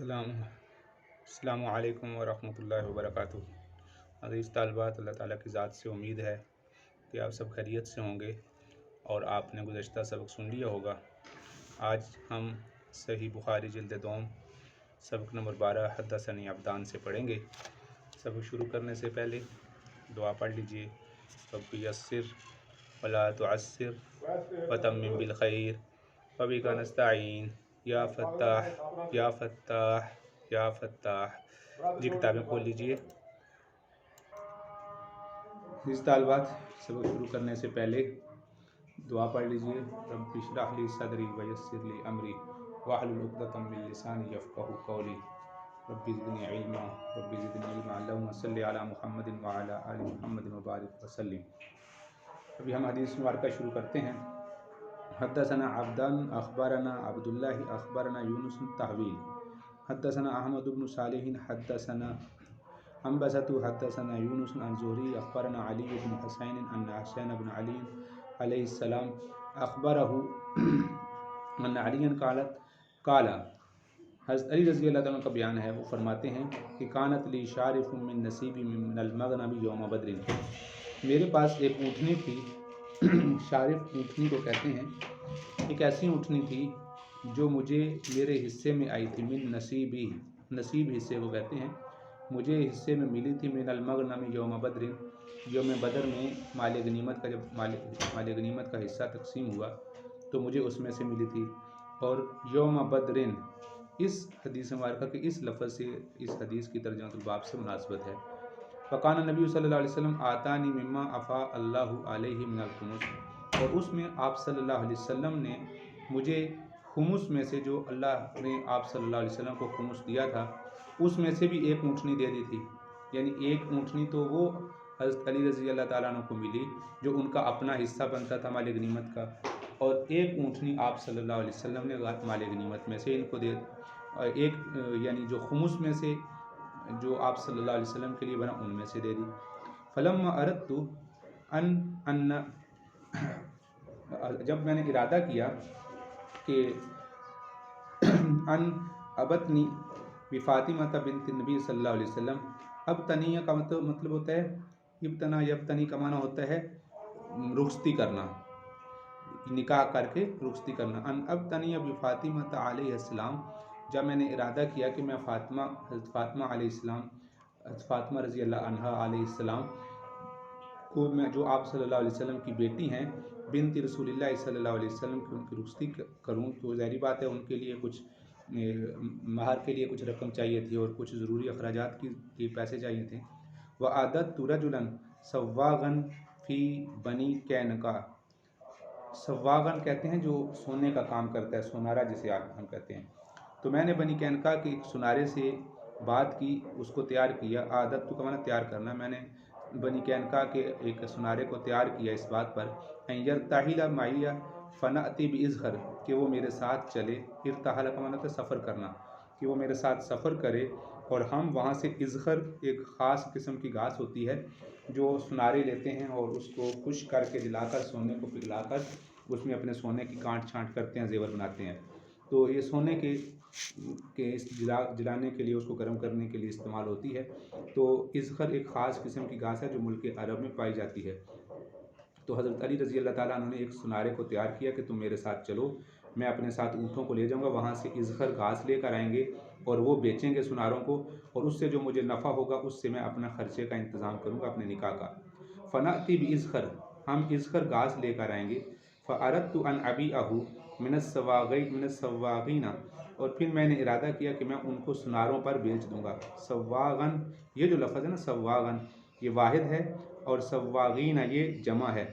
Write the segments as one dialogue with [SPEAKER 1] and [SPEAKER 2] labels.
[SPEAKER 1] السلام علیکم ورحمۃ اللہ وبرکاتہ۔ عزیز طالبات، اللہ تعالیٰ کی ذات سے امید ہے کہ آپ سب خیریت سے ہوں گے اور آپ نے گزشتہ سبق سن لیا ہوگا۔ آج ہم صحیح بخاری جلد دوم سبق نمبر 12 حدثنی عبدان سے پڑھیں گے۔ سبق شروع کرنے سے پہلے دعا پڑھ لیجئے۔ رب یسر ولا تعسر وتمم بالخیر وبک نستعین یا فتاح یا فتاح یا فتاح۔ جی کتابیں کھول لیجئے۔ اس طالبات، سبق شروع کرنے سے پہلے دعا پڑھ لیجئے۔ رب اشرح لی صدری ویسر لی امری واحلل عقدۃ من لسانی یفقهوا قولی رب زدنی علما رب زدنی علما اللہم صلی علی محمد وعلی آل محمد وبارک وسلم۔ ابھی ہم حدیث مبارکہ شروع کرتے ہیں۔ حدثنا عبدان اخبرنا عبداللہ اخبرنا یونس تحویل حدثنا احمد بن صالح حدثنا انبسط حدثنا یونس عن زہری اخبرنا علی بن حسین ان حسین بن علی علیہ السلام اخبرہ ان علی قال حضرت علی رضی اللہ عنہ کا بیان ہے، وہ فرماتے ہیں کہ کانت لی شارف من نصیبی من المغنم یوم بدر، میرے پاس ایک اونٹنی تھی۔ شارف اونٹنی کو کہتے ہیں، ایک ایسی اونٹنی تھی جو مجھے میرے حصے میں آئی تھی۔ من نصیبی، نصیب حصے کو کہتے ہیں، مجھے حصے میں ملی تھی۔ من المغنم یوم بدر، یوم بدر میں مال غنیمت کا، جب مال غنیمت کا حصہ تقسیم ہوا تو مجھے اس میں سے ملی تھی۔ اور یوم بدرن اس حدیث مبارکہ کے اس لفظ سے اس حدیث کی ترجمہ الباب سے مناسبت ہے۔ فقان نبی صلی اللہ علیہ وسلم آتانی مما افا اللہ علیہ من الخمس، اور اس میں آپ صلی اللہ علیہ وسلم نے مجھے خمس میں سے، جو اللہ نے آپ صلی اللہ علیہ وسلم کو خمس دیا تھا، اس میں سے بھی ایک اونٹنی دے دی تھی۔ یعنی ایک اونٹنی تو وہ حضرت علی رضی اللہ تعالیٰ عنہ کو ملی جو ان کا اپنا حصہ بنتا تھا مال غنیمت کا، اور ایک اونٹنی آپ صلی اللہ علیہ وسلم نے مال غنیمت میں سے ان کو دے، اور ایک یعنی جو خمس میں سے جو آپ صلی اللہ علیہ وسلم کے لیے بنا ان میں سے دے دی۔ فلما اردت ان جب میں نے ارادہ کیا کہ ان ابتنی بفاطمہ بنت النبی صلی اللہ علیہ وسلم، ابتنیہ کا مطلب ہوتا ہے ابتنا، یبتنی کا معنی ہوتا ہے رخصتی کرنا، نکاح کر کے رخصتی کرنا۔ ان ابتنیہ بفاطمہ علیہ السلام، جب میں نے ارادہ کیا کہ میں حضرت فاطمہ علیہ السلام، حضرت فاطمہ رضی اللہ عنہا علیہ السلام کو، میں جو آپ صلی اللہ علیہ وسلم کی بیٹی ہیں، بنت رسول اللہ صلی اللہ علیہ وسلم کی، ان کی رخصتی کروں، تو ظاہری بات ہے ان کے لیے کچھ مہر کے لیے کچھ رقم چاہیے تھی اور کچھ ضروری اخراجات کے پیسے چاہیے تھے۔ وَعَدَدْتُ رَجُلًا سَوَّاغًا فِي بنی کینکا، سواغن کہتے ہیں جو سونے کا کام کرتا ہے، سونارا جسے ہم کہتے ہیں۔ تو میں نے بنی کینکا کے ایک سنارے سے بات کی، اس کو تیار کیا۔ عادت کا معنی تیار کرنا، میں نے بنی کینکا کے ایک سنارے کو تیار کیا اس بات پر ان یرتحل معی فنأتی بإذخر، کہ وہ میرے ساتھ چلے۔ ارتحل کا معنی ہے سفر کرنا، کہ وہ میرے ساتھ سفر کرے اور ہم وہاں سے اذخر، ایک خاص قسم کی گھاس ہوتی ہے جو سنارے لیتے ہیں اور اس کو خشک کر کے جلا کر، سونے کو پگھلا کر اس میں اپنے سونے کی کانٹ چھانٹ کرتے ہیں، زیور بناتے ہیں۔ تو یہ سونے کے جلانے کے لیے، اس کو گرم کرنے کے لیے استعمال ہوتی ہے۔ تو اذخر ایک خاص قسم کی گھاس ہے جو ملک عرب میں پائی جاتی ہے۔ تو حضرت علی رضی اللہ تعالیٰ عنہ نے ایک سنارے کو تیار کیا کہ تم میرے ساتھ چلو، میں اپنے ساتھ اونٹوں کو لے جاؤں گا، وہاں سے اذخر گھاس لے کر آئیں گے اور وہ بیچیں گے سناروں کو، اور اس سے جو مجھے نفع ہوگا اس سے میں اپنا خرچے کا انتظام کروں گا اپنے نکاح کا۔ فنأتی بإذخر، ہم اذخر گھاس لے کر آئیں گے۔ فأردت ان أبيعه من السواغین، اور پھر میں نے ارادہ کیا کہ میں ان کو سناروں پر بیچ دوں گا۔ سواغن، یہ جو لفظ ہے نا سواغن، یہ واحد ہے، اور سواغین یہ جمع ہے۔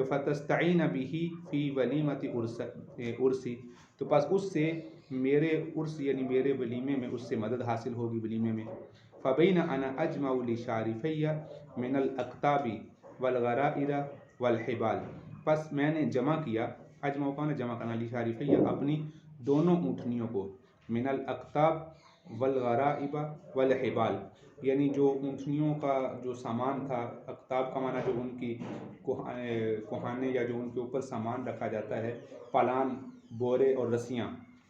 [SPEAKER 1] فتستعین به فی ولیمۃ عرسی، تو پس اس سے میرے عرس یعنی میرے ولیمے میں اس سے مدد حاصل ہوگی ولیمے میں۔ فبین انا اجمع لشارفی من الاقطاب والغرائر والحبال، پس میں نے جمع کیا، اجمع کا نے جمع کرنا، لشارفی اپنی دونوں اونٹنیوں کو، من الاقطاب والغرائب والحبال، یعنی جو اونٹنیوں کا جو سامان تھا، اقطاب کا معنی جو ان کی کوہانے یا جو ان کے اوپر سامان رکھا جاتا ہے، پالان، بورے اور رسیاں،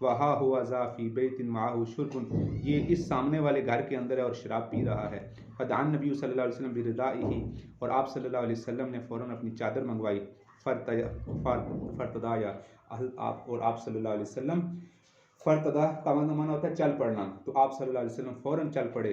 [SPEAKER 1] وہا ہوا ذا فی بیت معہ شرب، یہ اس سامنے والے گھر کے اندر ہے اور شراب پی رہا ہے. فدعا النبی صلی اللہ علیہ وسلم بردائہ، اور آپ صلی اللہ علیہ وسلم نے فوراً اپنی چادر منگوائی. فرتدایا، اور آپ صلی اللہ علیہ وسلم، فرتدا کا معنی ہوتا ہے چل پڑنا، تو آپ صلی اللہ علیہ وسلم فوراً چل پڑے.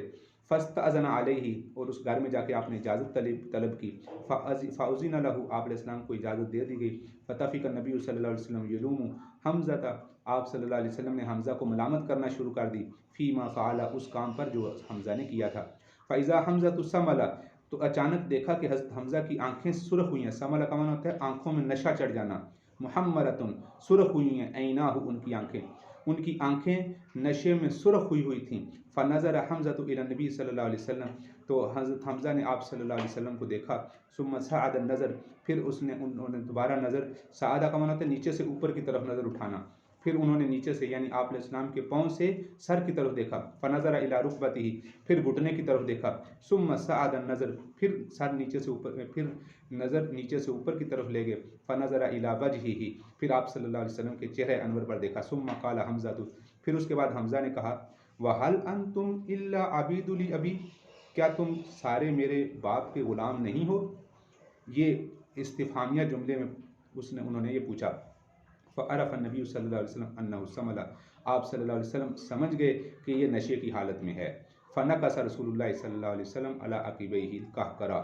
[SPEAKER 1] فاستأذن علیہ، اور اس گھر میں جا کے آپ نے اجازت طلب کی. فأذن له، آپ علیہ السلام کو اجازت دے دی گئی. فطفق النبی صلی اللہ علیہ وسلم یلوم حمزہ، آپ صلی اللہ علیہ وسلم نے حمزہ کو ملامت کرنا شروع کر دی. فیما فعل، اس کام پر جو حمزہ نے کیا تھا. فإذا حمزہ سمل، تو اچانک دیکھا کہ حضرت حمزہ کی آنکھیں سرخ ہوئی ہیں. سمل کا معنی ہوتا ہے آنکھوں میں نشہ چڑھ جانا. محمرۃ، سرخ ہوئی ہیں. عیناہ، ان کی آنکھیں، ان کی آنکھیں نشے میں سرخ ہوئی تھیں. فنظر حمزہ الی النبی صلی اللہ علیہ وسلم، تو حضرت حمزہ نے آپ صلی اللہ علیہ وسلم کو دیکھا. ثم صعد النظر، پھر انہوں نے دوبارہ نظر، صعدہ کا معنی ہوتا ہے نیچے سے اوپر کی طرف نظر اٹھانا. پھر انہوں نے نیچے سے یعنی آپ علیہ السلام کے پاؤں سے سر کی طرف دیکھا. فنظر الی رکبتہ، پھر گھٹنے کی طرف دیکھا. ثم صعد النظر، پھر سر نیچے سے اوپر، پھر نظر نیچے سے اوپر کی طرف لے گئے. فنظر الی وجہہ، پھر آپ صلی اللہ علیہ وسلم کے چہرے انور پر دیکھا. ثم قال حمزہ، پھر اس کے بعد حمزہ نے کہا وَهَلْ أَنْتُمْ إِلَّا عَبِيدُ لِأَبِي، کیا تم سارے میرے باپ کے غلام نہیں ہو؟ یہ استفہامیہ جملے میں انہوں نے یہ پوچھا. فعرف النبی صلی اللہ علیہ وسلم انہ سمل، آپ صلی اللہ علیہ وسلم سمجھ گئے کہ یہ نشے کی حالت میں ہے. فنکس رسول اللہ صلی اللہ علیہ وسلم علی عقبیہ القہقرا،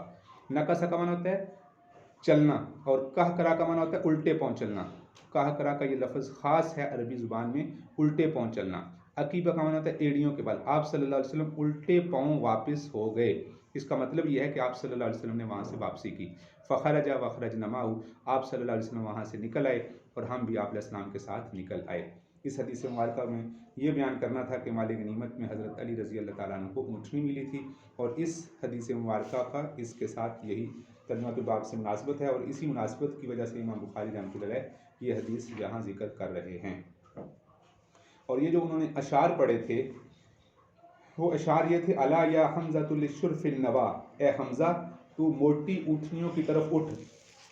[SPEAKER 1] نکس کا معنی ہوتا ہے چلنا، اور قہقرا کا معنی ہوتا ہے الٹے پاؤں چلنا. قہقرا کا یہ لفظ خاص ہے عربی زبان میں، الٹے پاؤں چلنا. عقیبہ کا معنی ہوتا ہے ایڑیوں کے بل. آپ صلی اللہ علیہ وسلم الٹے پاؤں واپس ہو گئے. اس کا مطلب یہ ہے کہ آپ صلی اللہ علیہ وسلم نے وہاں سے واپسی کی. فخرج وخرجنا معه، آپ صلی اللہ علیہ وسلم وہاں سے نکل آئے اور ہم بھی آپ علیہ السلام کے ساتھ نکل آئے. اس حدیث مبارکہ میں یہ بیان کرنا تھا کہ مال غنیمت میں حضرت علی رضی اللہ تعالیٰ عنہ کو اونٹنی ملی تھی، اور اس حدیث مبارکہ کا اس کے ساتھ یہی ترجمہ باب سے مناسبت ہے، اور اسی مناسبت کی وجہ سے امام بخاری رحمۃ اللہ علیہ یہ حدیث یہاں ذکر کر رہے ہیں. اور یہ جو انہوں نے اشعار پڑھے تھے وہ اشعار یہ تھے الا یا حمزہ للشرف النوا، اے حمزہ تو موٹی اونٹنیوں کی طرف اٹھ.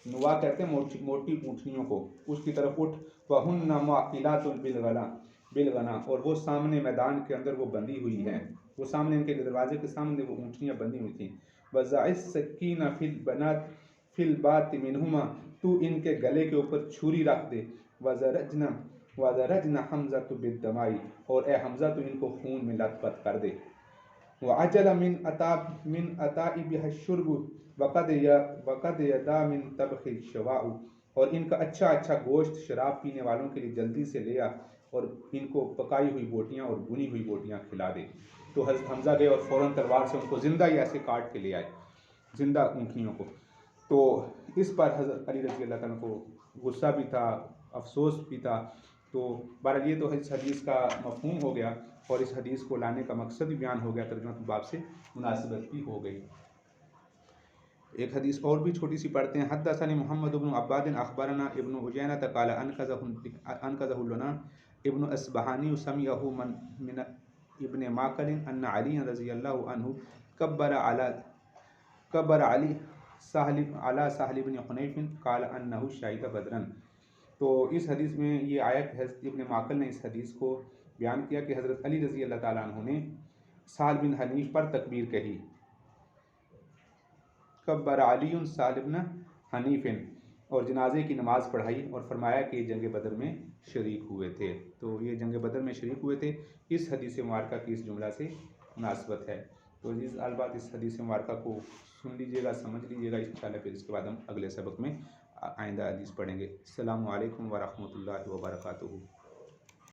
[SPEAKER 1] نوا کہتے ہیں موٹی اونٹنیوں کو، اس کی طرف اٹھ. وَهُنَّ مَعْقِلَاتٌ بِالْغَنَا، اور وہ سامنے میدان کے اندر وہ بندھی ہوئی ہیں، وہ سامنے ان کے دروازے کے سامنے وہ اونٹنیاں بندھی ہوئی تھیں. وَضَعِ السَّكِّينَ فِي الْبَاطِ مِنْهُمَا، تو ان کے گلے کے اوپر چھری رکھ دے. وَزَرَجْنَ حَمْزَةُ بِالدَّمَاءِ، اور اے حمزہ تو ان کو خون میں لت پت کر دے. وَعَجَلَ مِنْ أَتَائِبِهَا الشُّرْبُ وَقَدْ يَدَا مِنْ طَبْخِ الشَّوَاءُ، اور ان کا اچھا اچھا گوشت شراب پینے والوں کے لیے جلدی سے لے آ، اور ان کو پکائی ہوئی بوٹیاں اور بنی ہوئی بوٹیاں کھلا دے. تو حضرت حمزہ گئے اور فوراً تلوار سے ان کو زندہ ہی ایسے کاٹ کے لے آئے، زندہ اونٹنیوں کو. تو اس پر حضرت علی رضی اللہ تعالیٰ کو غصہ بھی تھا، افسوس بھی تھا. تو بہرحال یہ تو اس حدیث کا مفہوم ہو گیا، اور اس حدیث کو لانے کا مقصد بھی بیان ہو گیا، ترجمہ باب سے مناسبت بھی ہو گئی. ایک حدیث اور بھی چھوٹی سی پڑھتے ہیں. حدثني محمد بن عباد اخبرنا ابن عجینہ قال انقذه لنا ابن اصبہانی سمعه من ابن معقل ان علی رضی اللہ عنہ کبر علی سہل بن حنیف قال انه شہد بدرا. تو اس حدیث میں یہ آیا کہ حضرت ابن معقل نے اس حدیث کو بیان کیا کہ حضرت علی رضی اللہ تعالیٰ عنہ نے سہل بن حنیف پر تکبیر کہی. کبر علی سہل بن حنیف، اور جنازے کی نماز پڑھائی اور فرمایا کہ یہ جنگ بدر میں شریک ہوئے تھے. تو یہ جنگ بدر میں شریک ہوئے تھے، اس حدیث مبارکہ کی اس جملہ سے مناسبت ہے. تو عزیز البات اس حدیث مبارکہ کو سن لیجیے گا، سمجھ لیجیے گا انشاءاللہ. پھر اس کے بعد ہم اگلے سبق میں آئندہ حدیث پڑھیں گے. السلام علیکم ورحمۃ اللہ وبرکاتہ.